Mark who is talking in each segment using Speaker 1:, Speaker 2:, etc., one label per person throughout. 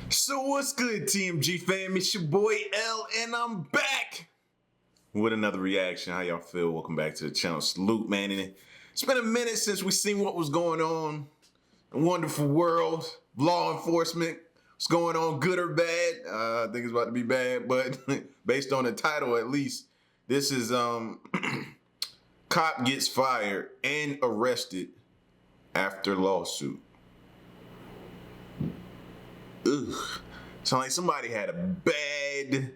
Speaker 1: So what's good, TMG fam? It's your boy L, and I'm back with another reaction. How y'all feel? Welcome back to the channel. Salute, man. And it's been a minute since we seen what was going on in the wonderful world of law enforcement. What's going on, good or bad? I think it's about to be bad, but based on the title, at least, this is cop gets fired and arrested after lawsuit. Ugh. Sound like somebody had a bad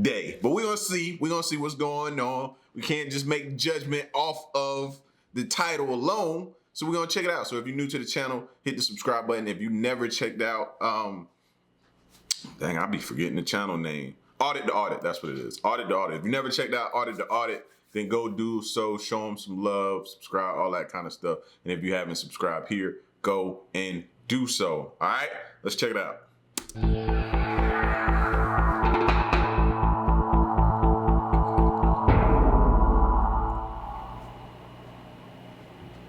Speaker 1: day. But we're gonna see. We're gonna see what's going on. We can't just make judgment off of the title alone. So we're gonna check it out. So if you're new to the channel, hit the subscribe button. If you never checked out, dang, I'll be forgetting the channel name. Audit the Audit, that's what it is. Audit the Audit. If you never checked out Audit the Audit, then go do so, show them some love, subscribe, all that kind of stuff. And if you haven't subscribed here, go and do so. All right, let's check it out.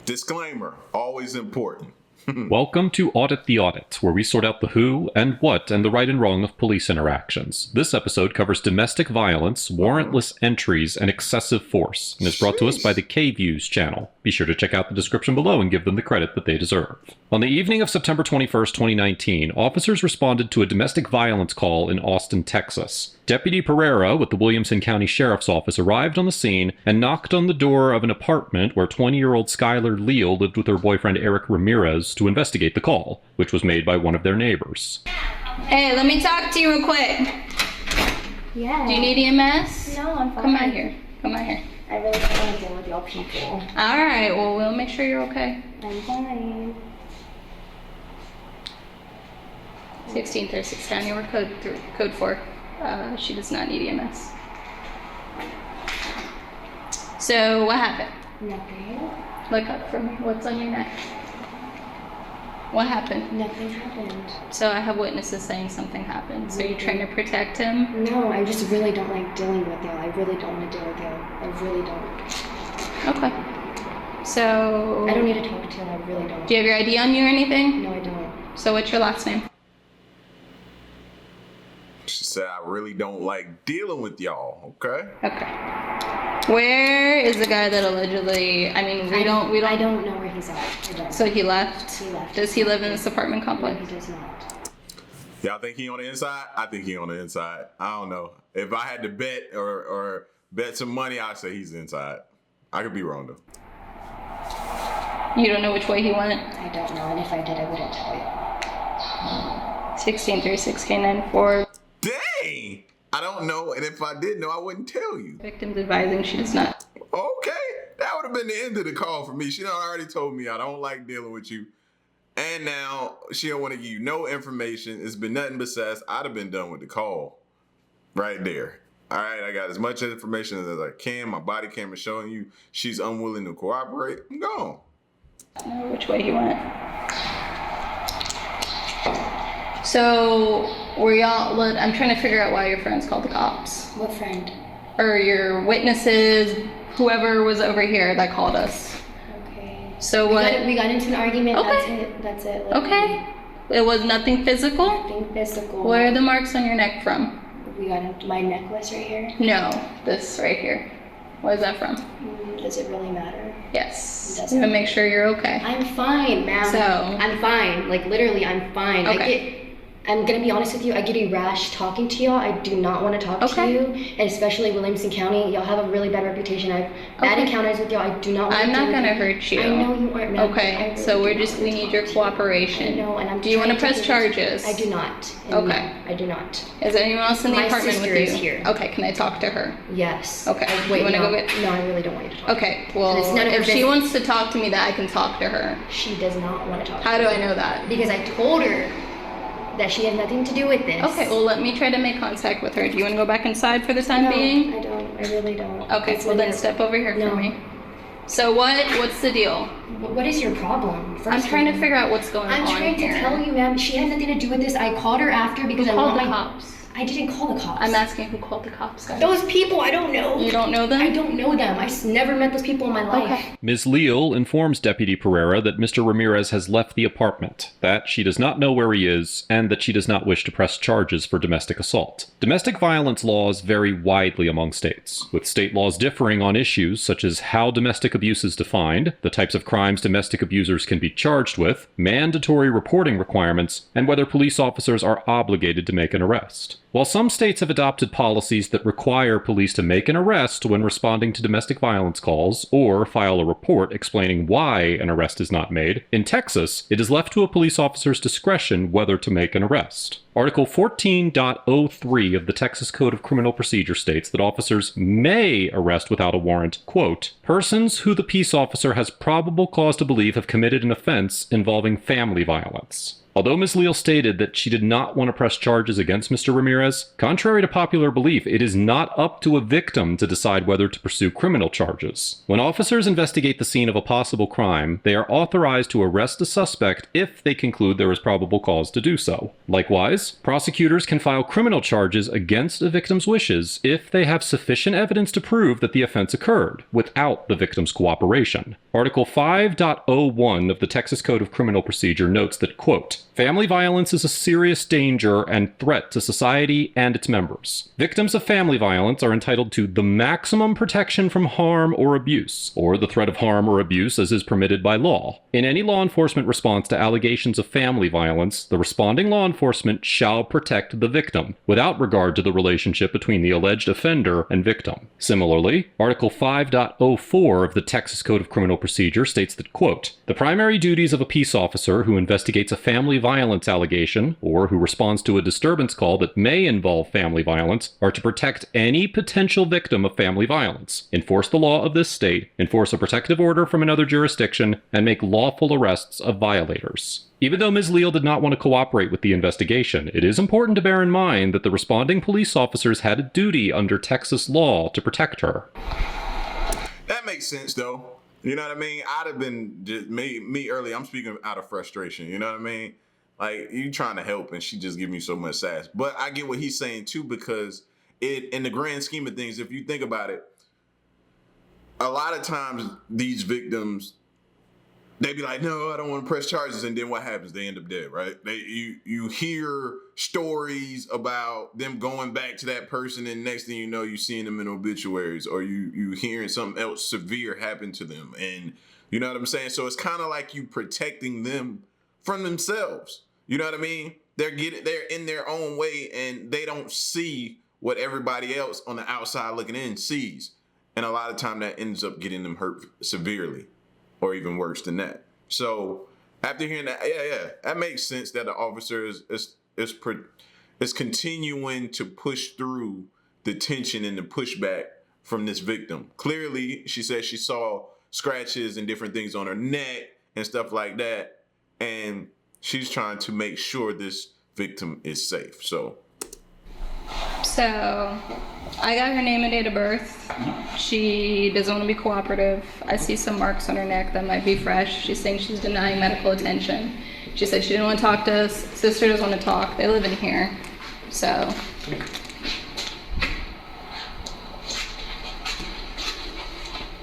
Speaker 1: Disclaimer, always important.
Speaker 2: Welcome to Audit the Audit, where we sort out the who and what and the right and wrong of police interactions. This episode covers domestic violence, warrantless entries, and excessive force, and is brought to us by the K-Views channel. Be sure to check out the description below and give them the credit that they deserve. On the evening of September 21st, 2019, officers responded to a domestic violence call in Austin, Texas. Deputy Pereira with the Williamson County Sheriff's Office arrived on the scene and knocked on the door of an apartment where 20-year-old Skylar Leal lived with her boyfriend Eric Ramirez to investigate the call, which was made by one of their neighbors.
Speaker 3: Hey, let me talk to you real quick.
Speaker 4: Yeah.
Speaker 3: Do you need EMS?
Speaker 4: No, I'm fine.
Speaker 3: Come out here. Come out here.
Speaker 4: I really don't want to deal with y'all people.
Speaker 3: Alright, well, we'll make sure you're okay.
Speaker 4: I'm fine.
Speaker 3: 1636 County, we're code 4. She does not need EMS. So, what happened?
Speaker 4: Nothing.
Speaker 3: Look up for me. What's on your neck? What happened?
Speaker 4: Nothing happened.
Speaker 3: So, I have witnesses saying something happened. So, you're trying to protect him?
Speaker 4: No, I just really don't like dealing with y'all. I really don't want to deal with y'all. I really don't.
Speaker 3: Okay. So...
Speaker 4: I don't need to talk to y'all. I really don't.
Speaker 3: Do you have your ID on you or anything?
Speaker 4: No, I don't.
Speaker 3: So, what's your last name?
Speaker 1: She said, I really don't like dealing with y'all, okay?
Speaker 3: Okay. Where is the guy that allegedly, I mean, we don't.
Speaker 4: I don't know where he's at. I don't.
Speaker 3: So he left?
Speaker 4: He left.
Speaker 3: Does he live in this apartment
Speaker 4: No,
Speaker 3: complex?
Speaker 4: he does not.
Speaker 1: Y'all think he on the inside? I think he on the inside. I don't know. If I had to bet or bet some money, I'd say he's inside. I could be wrong though.
Speaker 3: You don't know which way he went?
Speaker 4: I don't know, and if I did, I wouldn't tell you.
Speaker 3: 1636K94.
Speaker 1: Dang! I don't know, and if I did know, I wouldn't tell you.
Speaker 3: Victim's advising she does not.
Speaker 1: Okay, that would have been the end of the call for me. She done already told me I don't like dealing with you. And now she don't want to give you no information. It's been nothing but sass. I'd have been done with the call right there. All right, I got as much information as I can. My body camera showing you she's unwilling to cooperate. I'm gone.
Speaker 3: I don't know which way he went. So, were y'all, I'm trying to figure out why your friends called the cops.
Speaker 4: What friend?
Speaker 3: Or your witnesses, whoever was over here that called us.
Speaker 4: Okay.
Speaker 3: So
Speaker 4: We got into an argument.
Speaker 3: Okay.
Speaker 4: That's it.
Speaker 3: Okay. It was nothing physical?
Speaker 4: Nothing physical.
Speaker 3: Where are the marks on your neck from?
Speaker 4: We got into my necklace right here.
Speaker 3: No, this right here. What is that from?
Speaker 4: Does it really matter?
Speaker 3: Yes.
Speaker 4: It doesn't.
Speaker 3: To make sure you're okay.
Speaker 4: I'm fine, ma'am.
Speaker 3: So-
Speaker 4: I'm fine. Like literally, I'm fine.
Speaker 3: Okay.
Speaker 4: I'm gonna be honest with you. I get a rash talking to y'all. I do not want to talk to you, and especially Williamson County. Y'all have a really bad reputation. I've bad encounters with y'all. I do not want
Speaker 3: I'm
Speaker 4: to.
Speaker 3: not gonna hurt you.
Speaker 4: I know you aren't, ma'am.
Speaker 3: Okay. So we need your cooperation.
Speaker 4: No, and I'm.
Speaker 3: Do you want to
Speaker 4: trying
Speaker 3: press
Speaker 4: do
Speaker 3: charges?
Speaker 4: this. I do not. And
Speaker 3: Okay.
Speaker 4: No, I do not.
Speaker 3: Is there anyone else in the
Speaker 4: My
Speaker 3: apartment with
Speaker 4: sister
Speaker 3: you?
Speaker 4: is here.
Speaker 3: Okay. Can I talk to her?
Speaker 4: Yes.
Speaker 3: Okay.
Speaker 4: Wait.
Speaker 3: You wanna
Speaker 4: no,
Speaker 3: go get?
Speaker 4: No, I really don't want you to talk.
Speaker 3: Okay. Well,
Speaker 4: It's none of her
Speaker 3: if she
Speaker 4: business.
Speaker 3: wants to talk to me, that I can talk to her.
Speaker 4: She does not want to talk.
Speaker 3: How do I know that?
Speaker 4: Because I told her that she had nothing to do with this.
Speaker 3: Okay, well, let me try to make contact with her. Do you want to go back inside for the time
Speaker 4: No,
Speaker 3: being?
Speaker 4: I don't. I really don't.
Speaker 3: Okay,
Speaker 4: It's
Speaker 3: well
Speaker 4: none
Speaker 3: then
Speaker 4: of-
Speaker 3: step over here
Speaker 4: No.
Speaker 3: for me. So what's the deal?
Speaker 4: What is your problem?
Speaker 3: I'm trying to figure out what's going
Speaker 4: I'm
Speaker 3: on
Speaker 4: trying
Speaker 3: here.
Speaker 4: to tell you, ma'am. She had nothing to do with this. I called her after because
Speaker 3: Who
Speaker 4: I
Speaker 3: called
Speaker 4: want
Speaker 3: the
Speaker 4: my.
Speaker 3: cops?
Speaker 4: I didn't call the cops.
Speaker 3: I'm asking who called the cops, guys.
Speaker 4: Those people, I don't know.
Speaker 3: You don't know them?
Speaker 4: I don't know them. Never met those people in my life.
Speaker 3: Okay.
Speaker 2: Ms. Leal informs Deputy Pereira that Mr. Ramirez has left the apartment, that she does not know where he is, and that she does not wish to press charges for domestic assault. Domestic violence laws vary widely among states, with state laws differing on issues such as how domestic abuse is defined, the types of crimes domestic abusers can be charged with, mandatory reporting requirements, and whether police officers are obligated to make an arrest. While some states have adopted policies that require police to make an arrest when responding to domestic violence calls or file a report explaining why an arrest is not made, in Texas, it is left to a police officer's discretion whether to make an arrest. Article 14.03 of the Texas Code of Criminal Procedure states that officers may arrest without a warrant, quote, persons who the peace officer has probable cause to believe have committed an offense involving family violence. Although Ms. Leal stated that she did not want to press charges against Mr. Ramirez, contrary to popular belief, it is not up to a victim to decide whether to pursue criminal charges. When officers investigate the scene of a possible crime, they are authorized to arrest the suspect if they conclude there is probable cause to do so. Likewise, prosecutors can file criminal charges against a victim's wishes if they have sufficient evidence to prove that the offense occurred, without the victim's cooperation. Article 5.01 of the Texas Code of Criminal Procedure notes that, quote, family violence is a serious danger and threat to society and its members. Victims of family violence are entitled to the maximum protection from harm or abuse, or the threat of harm or abuse as is permitted by law. In any law enforcement response to allegations of family violence, the responding law enforcement shall protect the victim, without regard to the relationship between the alleged offender and victim. Similarly, Article 5.04 of the Texas Code of Criminal Procedure states that, quote, the primary duties of a peace officer who investigates a family violence allegation, or who responds to a disturbance call that may involve family violence, are to protect any potential victim of family violence, enforce the law of this state, enforce a protective order from another jurisdiction, and make lawful arrests of violators. Even though Ms. Leal did not want to cooperate with the investigation, it is important to bear in mind that the responding police officers had a duty under Texas law to protect her.
Speaker 1: That makes sense, though. You know what I mean? I'd have been just me early. I'm speaking out of frustration. You know what I mean? Like, you trying to help, and she just give me so much sass. But I get what he's saying too, because in the grand scheme of things, if you think about it, a lot of times these victims, they be like, no, I don't want to press charges. And then what happens? They end up dead, right? You hear stories about them going back to that person, and next thing you know, you seeing them in obituaries, or you hearing something else severe happen to them. And you know what I'm saying? So it's kind of like you protecting them from themselves. You know what I mean? They're in their own way, and they don't see what everybody else on the outside looking in sees. And a lot of time that ends up getting them hurt severely, or even worse than that. So after hearing that, yeah, that makes sense that the officer is continuing to push through the tension and the pushback from this victim. Clearly, she said she saw scratches and different things on her neck and stuff like that, and she's trying to make sure this victim is safe. So
Speaker 3: I got her name and date of birth. She doesn't want to be cooperative. I see some marks on her neck that might be fresh. She's saying she's denying medical attention. She said she didn't want to talk to us. Sister doesn't want to talk. They live in here. So she's like,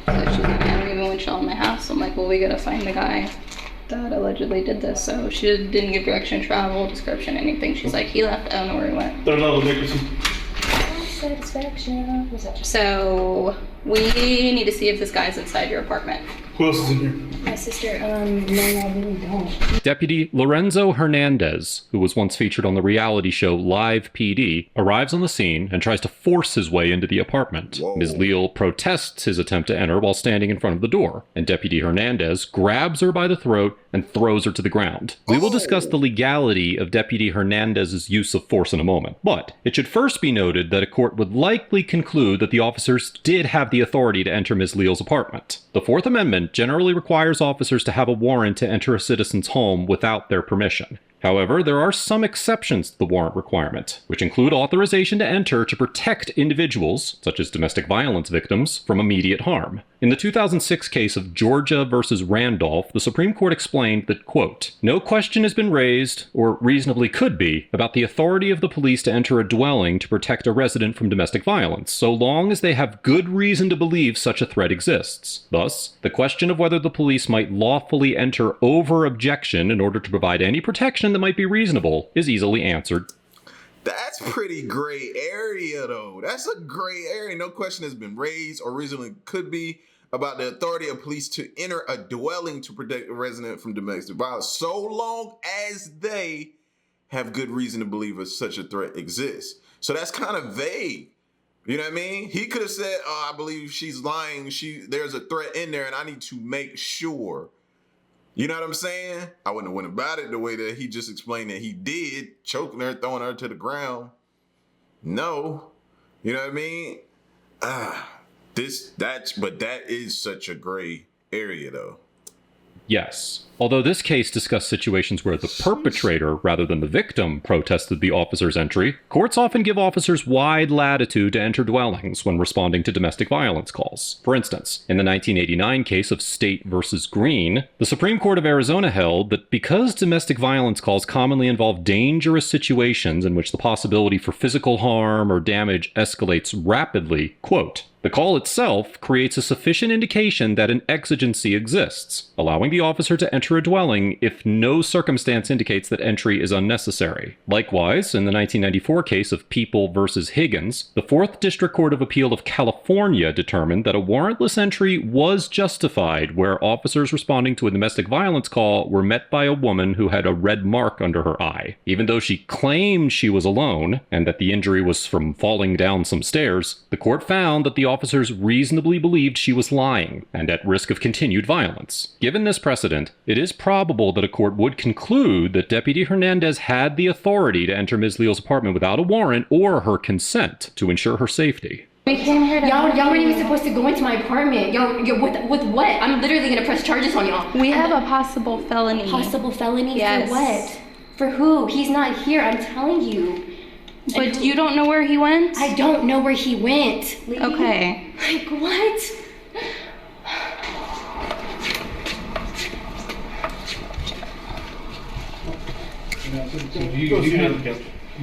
Speaker 3: I don't even want y'all in my house. I'm like, well, we gotta find the guy that allegedly did this. So she didn't give direction, travel, description, anything. She's like, he left. I don't know where he went. Satisfaction. So we need to see if this guy's inside your apartment.
Speaker 5: Who else is in here?
Speaker 4: My sister, no, I really don't.
Speaker 2: Deputy Lorenzo Hernandez, who was once featured on the reality show Live PD, arrives on the scene and tries to force his way into the apartment.
Speaker 1: Whoa.
Speaker 2: Ms. Leal protests his attempt to enter while standing in front of the door, and Deputy Hernandez grabs her by the throat and throws her to the ground. We will discuss the legality of Deputy Hernandez's use of force in a moment, but it should first be noted that a court would likely conclude that the officers did have the authority to enter Ms. Leal's apartment. The Fourth Amendment generally requires officers to have a warrant to enter a citizen's home without their permission. However, there are some exceptions to the warrant requirement, which include authorization to enter to protect individuals, such as domestic violence victims, from immediate harm. In the 2006 case of Georgia versus Randolph, the Supreme Court explained that, quote, "No question has been raised, or reasonably could be, about the authority of the police to enter a dwelling to protect a resident from domestic violence, so long as they have good reason to believe such a threat exists. Thus, the question of whether the police might lawfully enter over objection in order to provide any protection that might be reasonable is easily answered."
Speaker 1: That's pretty gray area, though. That's a gray area. No question has been raised or reasonably could be about the authority of police to enter a dwelling to protect a resident from domestic violence, so long as they have good reason to believe such a threat exists. So that's kind of vague. You know what I mean? He could have said, "Oh, I believe she's lying. There's a threat in there, and I need to make sure." You know what I'm saying? I wouldn't have went about it the way that he just explained that he did, choking her, throwing her to the ground. No. You know what I mean? But that is such a gray area, though.
Speaker 2: Yes. Although this case discussed situations where the perpetrator, rather than the victim, protested the officer's entry, courts often give officers wide latitude to enter dwellings when responding to domestic violence calls. For instance, in the 1989 case of State versus Green, the Supreme Court of Arizona held that because domestic violence calls commonly involve dangerous situations in which the possibility for physical harm or damage escalates rapidly, quote, "The call itself creates a sufficient indication that an exigency exists, allowing the officer to enter a dwelling if no circumstance indicates that entry is unnecessary." Likewise, in the 1994 case of People versus Higgins, the 4th District Court of Appeal of California determined that a warrantless entry was justified where officers responding to a domestic violence call were met by a woman who had a red mark under her eye. Even though she claimed she was alone and that the injury was from falling down some stairs, the court found that the officers reasonably believed she was lying and at risk of continued violence. Given this precedent, it is probable that a court would conclude that Deputy Hernandez had the authority to enter Ms. Leal's apartment without a warrant or her consent to ensure her safety.
Speaker 3: We came here to
Speaker 4: Y'all weren't even supposed to go into my apartment. Y'all with what? I'm literally gonna press charges on y'all.
Speaker 3: We have a possible felony.
Speaker 4: Possible felony?
Speaker 3: Yes.
Speaker 4: For what? For who? He's not here, I'm telling you.
Speaker 3: But you don't know where he went?
Speaker 4: I don't know where he went. Lee.
Speaker 3: Okay.
Speaker 4: Like what?
Speaker 5: So you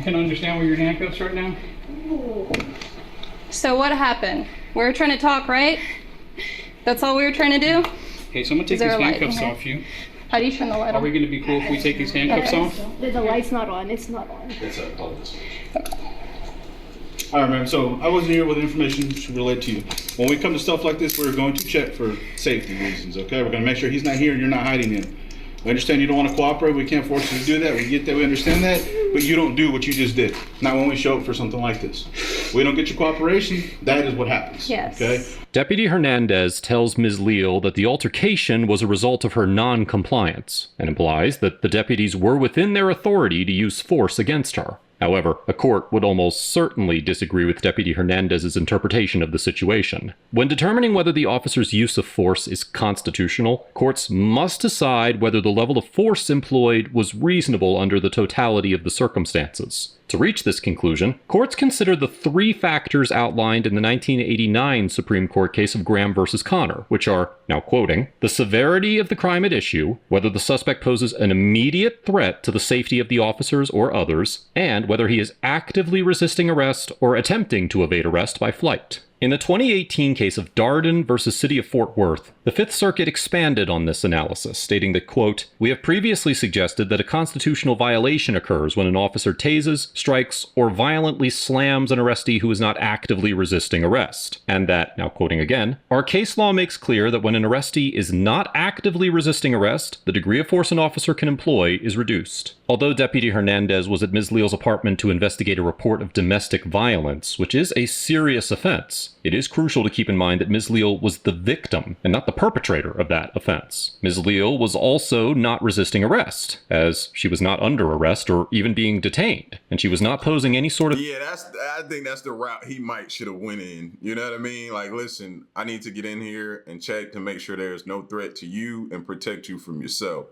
Speaker 5: can understand where you're in handcuffs right now?
Speaker 3: So what happened? We were trying to talk, right? That's all we were trying to do?
Speaker 5: Okay, so I'm gonna take
Speaker 3: Is there
Speaker 5: these
Speaker 3: a light
Speaker 5: handcuffs
Speaker 3: in here?
Speaker 5: off you.
Speaker 3: How do you turn the light
Speaker 5: Are
Speaker 3: on?
Speaker 5: we gonna be cool if we take these handcuffs off?
Speaker 6: The light's not on. It's not on.
Speaker 5: All right, man. So I wasn't here with information to relate to you. When we come to stuff like this, we're going to check for safety reasons, okay? We're gonna make sure he's not here and you're not hiding him. We understand you don't want to cooperate. We can't force you to do that. We get that. We understand that. But you don't do what you just did. Not when we show up for something like this. We don't get your cooperation. That is what happens.
Speaker 3: Yes.
Speaker 5: Okay?
Speaker 2: Deputy Hernandez tells Ms. Leal that the altercation was a result of her non-compliance and implies that the deputies were within their authority to use force against her. However, a court would almost certainly disagree with Deputy Hernandez's interpretation of the situation. When determining whether the officer's use of force is constitutional, courts must decide whether the level of force employed was reasonable under the totality of the circumstances. To reach this conclusion, courts consider the 3 factors outlined in the 1989 Supreme Court case of Graham versus Connor, which are, now quoting, the severity of the crime at issue, whether the suspect poses an immediate threat to the safety of the officers or others, and whether he is actively resisting arrest or attempting to evade arrest by flight. In the 2018 case of Darden versus City of Fort Worth, the Fifth Circuit expanded on this analysis, stating that, quote, "We have previously suggested that a constitutional violation occurs when an officer tases, strikes, or violently slams an arrestee who is not actively resisting arrest, and that," now quoting again, "our case law makes clear that when an arrestee is not actively resisting arrest, the degree of force an officer can employ is reduced." Although Deputy Hernandez was at Ms. Leal's apartment to investigate a report of domestic violence, which is a serious offense, it is crucial to keep in mind that Ms. Leal was the victim and not the perpetrator of that offense. Ms. Leal was also not resisting arrest, as she was not under arrest or even being detained, and she was not posing any sort of...
Speaker 1: Yeah, I think that's the route he should have went in. You know what I mean? Like, listen, I need to get in here and check to make sure there's no threat to you and protect you from yourself.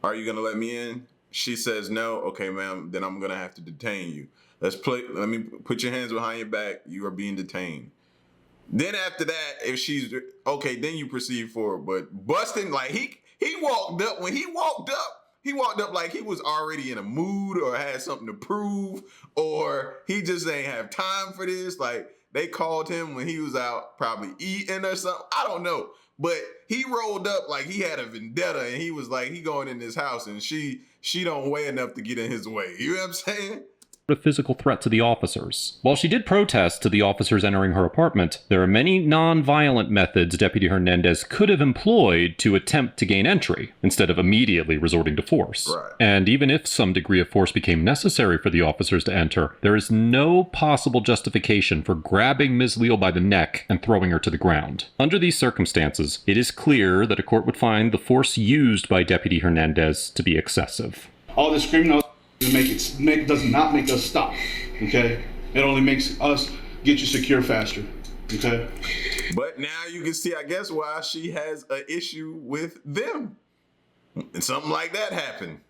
Speaker 1: Are you gonna let me in? She says no. Okay, ma'am, then I'm gonna have to detain you. Let me put your hands behind your back. You are being detained. Then after that, if she's okay, then you proceed forward. But busting, like he walked up. When he walked up like he was already in a mood or had something to prove, or he just ain't have time for this. Like they called him when he was out probably eating or something. I don't know. But he rolled up like he had a vendetta, and he was like, he going in his house, and she don't weigh enough to get in his way. You know what I'm saying?
Speaker 2: A physical threat to the officers. While she did protest to the officers entering her apartment, there are many non-violent methods Deputy Hernandez could have employed to attempt to gain entry, instead of immediately resorting to force.
Speaker 1: Right.
Speaker 2: And even if some degree of force became necessary for the officers to enter, there is no possible justification for grabbing Ms. Leal by the neck and throwing her to the ground. Under these circumstances, it is clear that a court would find the force used by Deputy Hernandez to be excessive.
Speaker 5: All this screaming does not make us stop, okay? It only makes us get you secure faster, okay?
Speaker 1: But now you can see, I guess, why she has an issue with them. And something like that happened.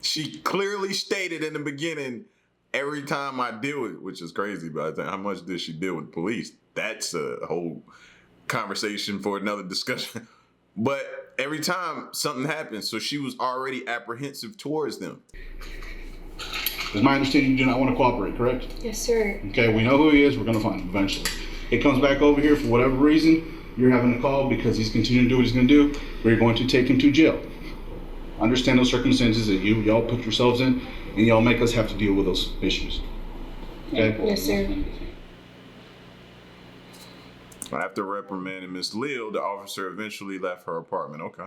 Speaker 1: She clearly stated in the beginning, every time I deal with, which is crazy, but I think how much did she deal with police? That's a whole conversation for another discussion. But every time something happens, so she was already apprehensive towards them.
Speaker 5: It's my understanding you do not want to cooperate, correct?
Speaker 4: Yes, sir.
Speaker 5: Okay, we know who he is. We're going to find him eventually. It comes back over here for whatever reason. You're having a call because he's continuing to do what he's going to do. We're going to take him to jail. Understand those circumstances that y'all put yourselves in, and y'all make us have to deal with those issues. Okay?
Speaker 4: Yes, sir.
Speaker 1: After reprimanding Miss Leal, the officer eventually left her apartment. Okay.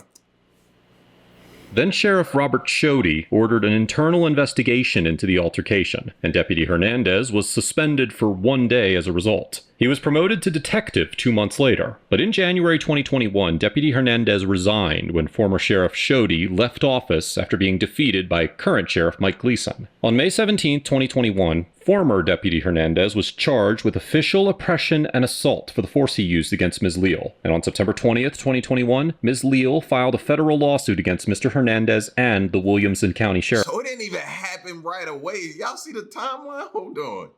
Speaker 2: Then Sheriff Robert Shodey ordered an internal investigation into the altercation, and Deputy Hernandez was suspended for 1 day as a result. He was promoted to detective 2 months later, but in January 2021, Deputy Hernandez resigned when former Sheriff Shodey left office after being defeated by current Sheriff Mike Gleason. On May 17, 2021, former Deputy Hernandez was charged with official oppression and assault for the force he used against Ms. Leal. And on September 20th, 2021, Ms. Leal filed a federal lawsuit against Mr. Hernandez and the Williamson County Sheriff.
Speaker 1: So it didn't even happen right away. Y'all see the timeline? Hold on.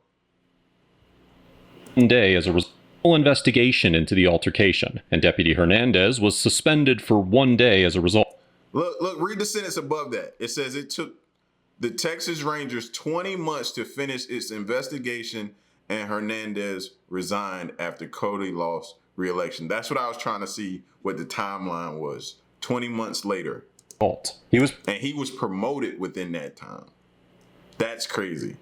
Speaker 2: Day as a result of an investigation into the altercation, and Deputy Hernandez was suspended for 1 day as a result.
Speaker 1: Look, read the sentence above that. It says it took the Texas Rangers 20 months to finish its investigation, and Hernandez resigned after Cody lost re-election. That's what I was trying to see what the timeline was. 20 months later. He was promoted within that time. That's crazy.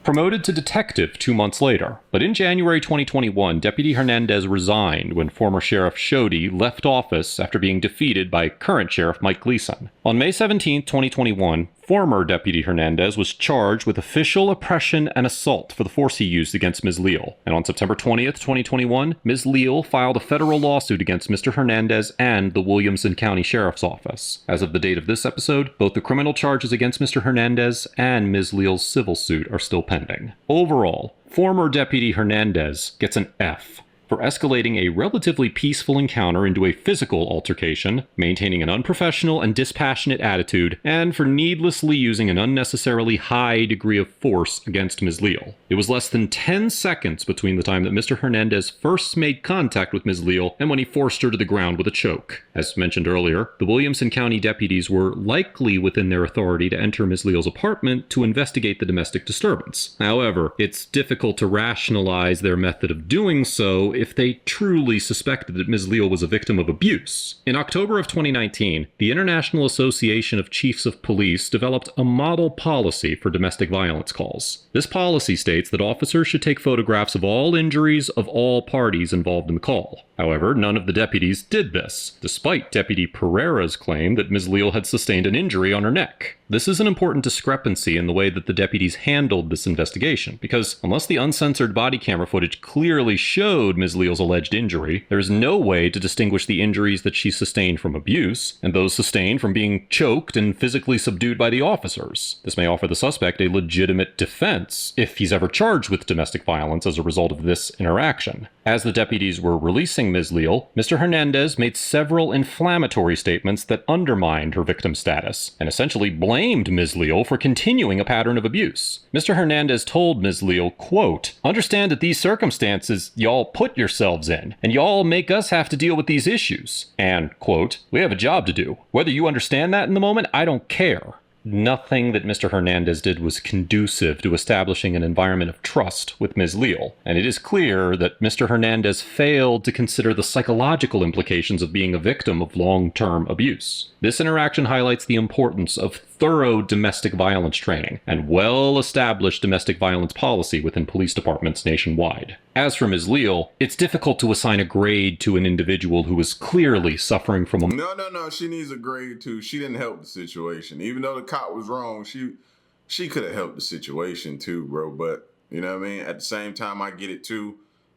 Speaker 2: Promoted to detective 2 months later, but in January 2021, Deputy Hernandez resigned when former Sheriff Shodey left office after being defeated by current Sheriff Mike Gleason. On May 17, 2021, former Deputy Hernandez was charged with official oppression and assault for the force he used against Ms. Leal. And on September 20th, 2021, Ms. Leal filed a federal lawsuit against Mr. Hernandez and the Williamson County Sheriff's Office. As of the date of this episode, both the criminal charges against Mr. Hernandez and Ms. Leal's civil suit are still pending. Overall, former Deputy Hernandez gets an F for escalating a relatively peaceful encounter into a physical altercation, maintaining an unprofessional and dispassionate attitude, and for needlessly using an unnecessarily high degree of force against Ms. Leal. It was less than 10 seconds between the time that Mr. Hernandez first made contact with Ms. Leal and when he forced her to the ground with a choke. As mentioned earlier, the Williamson County deputies were likely within their authority to enter Ms. Leal's apartment to investigate the domestic disturbance. However, it's difficult to rationalize their method of doing so if they truly suspected that Ms. Leal was a victim of abuse. In October of 2019, the International Association of Chiefs of Police developed a model policy for domestic violence calls. This policy states that officers should take photographs of all injuries of all parties involved in the call. However, none of the deputies did this, despite Deputy Pereira's claim that Ms. Leal had sustained an injury on her neck. This is an important discrepancy in the way that the deputies handled this investigation, because unless the uncensored body camera footage clearly showed Ms. Leal's alleged injury, there is no way to distinguish the injuries that she sustained from abuse and those sustained from being choked and physically subdued by the officers. This may offer the suspect a legitimate defense if he's ever charged with domestic violence as a result of this interaction. As the deputies were releasing Addressing Ms. Leal, Mr. Hernandez made several inflammatory statements that undermined her victim status, and essentially blamed Ms. Leal for continuing a pattern of abuse. Mr. Hernandez told Ms. Leal, quote, "Understand that these circumstances y'all put yourselves in, and y'all make us have to deal with these issues. And, quote, we have a job to do. Whether you understand that in the moment, I don't care." Nothing that Mr. Hernandez did was conducive to establishing an environment of trust with Ms. Leal, and it is clear that Mr. Hernandez failed to consider the psychological implications of being a victim of long-term abuse. This interaction highlights the importance of thorough domestic violence training and well-established domestic violence policy within police departments nationwide. As for Ms. Leal, it's difficult to assign a grade to an individual who is clearly suffering from a...
Speaker 1: No, she needs a grade too. She didn't help the situation. Even though the cop was wrong, she could have helped the situation too, bro. But, you know what I mean? At the same time, I get it too.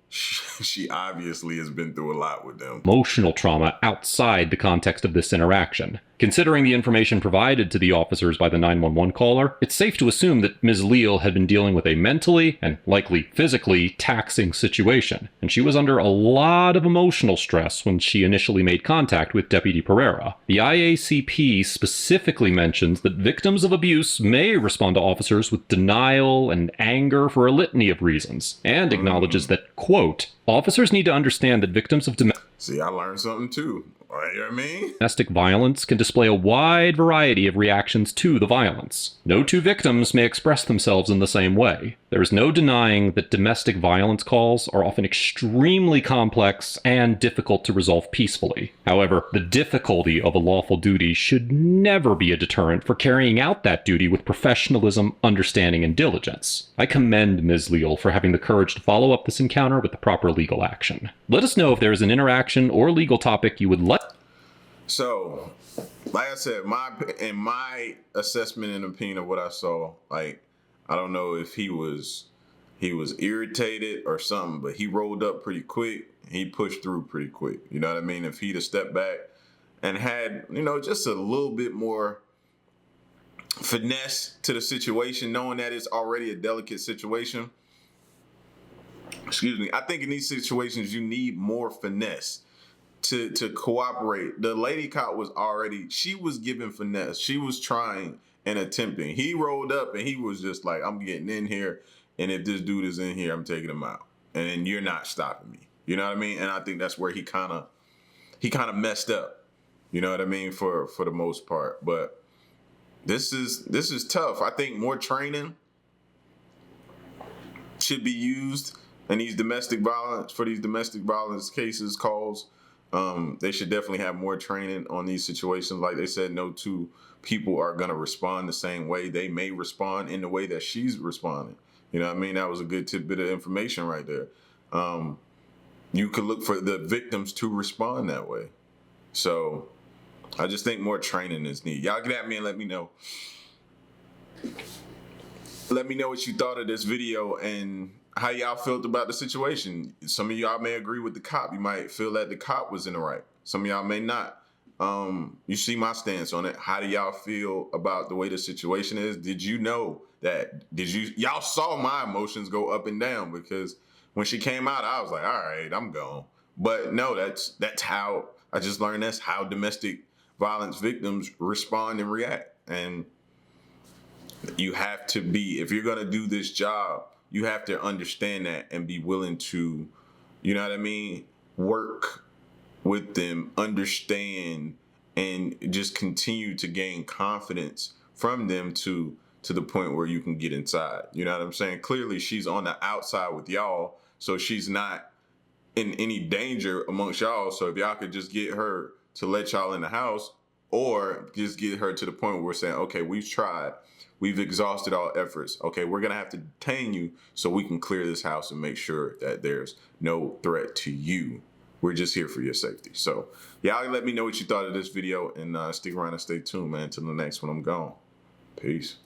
Speaker 1: She obviously has been through a lot with them.
Speaker 2: Emotional trauma outside the context of this interaction. Considering the information provided to the officers by the 911 caller, it's safe to assume that Ms. Leal had been dealing with a mentally and likely physically taxing situation, and she was under a lot of emotional stress when she initially made contact with Deputy Pereira. The IACP specifically mentions that victims of abuse may respond to officers with denial and anger for a litany of reasons, and acknowledges that, quote, "Officers need to understand that victims of
Speaker 1: See, I learned something too. You know what I mean?
Speaker 2: Domestic violence can display a wide variety of reactions to the violence. No two victims may express themselves in the same way. There is no denying that domestic violence calls are often extremely complex and difficult to resolve peacefully. However, the difficulty of a lawful duty should never be a deterrent for carrying out that duty with professionalism, understanding, and diligence. I commend Ms. Leal for having the courage to follow up this encounter with the proper legal action. Let us know if there is an interaction or legal topic you would like.
Speaker 1: So, like I said, in my assessment and opinion of what I saw, like, I don't know if he was irritated or something, but he rolled up pretty quick. He pushed through pretty quick. You know what I mean? If he'd have stepped back and had, just a little bit more finesse to the situation, knowing that it's already a delicate situation. Excuse me. I think in these situations, you need more finesse to cooperate. The lady cop she was giving finesse. She was trying and attempting. He rolled up and he was just like, I'm getting in here, and if this dude is in here, I'm taking him out. And you're not stopping me. You know what I mean? And I think that's where he kind of messed up. You know what I mean? For the most part. But this is tough. I think more training should be used in these domestic violence cases, calls. They should definitely have more training on these situations. Like they said, no two people are going to respond the same way. They may respond in the way that she's responding. You know what I mean? That was a good tidbit of information right there. You could look for the victims to respond that way. So I just think more training is needed. Y'all get at me and let me know. Let me know what you thought of this video and how y'all felt about the situation. Some of y'all may agree with the cop. You might feel that the cop was in the right. Some of y'all may not. You see my stance on it. How do y'all feel about the way the situation is? Did you know that? Y'all saw my emotions go up and down, because when she came out, I was like, all right, I'm gone. But no, that's how I just learned. That's how domestic violence victims respond and react. And you have to be, if you're gonna do this job, you have to understand that and be willing to, you know what I mean, work with them, understand, and just continue to gain confidence from them to the point where you can get inside. You know what I'm saying? Clearly, she's on the outside with y'all, so she's not in any danger amongst y'all. So if y'all could just get her to let y'all in the house, or just get her to the point where we're saying, okay, we've tried. We've exhausted all efforts. Okay, we're going to have to detain you so we can clear this house and make sure that there's no threat to you. We're just here for your safety. So, y'all let me know what you thought of this video, and stick around and stay tuned, man. Until the next one, I'm gone. Peace.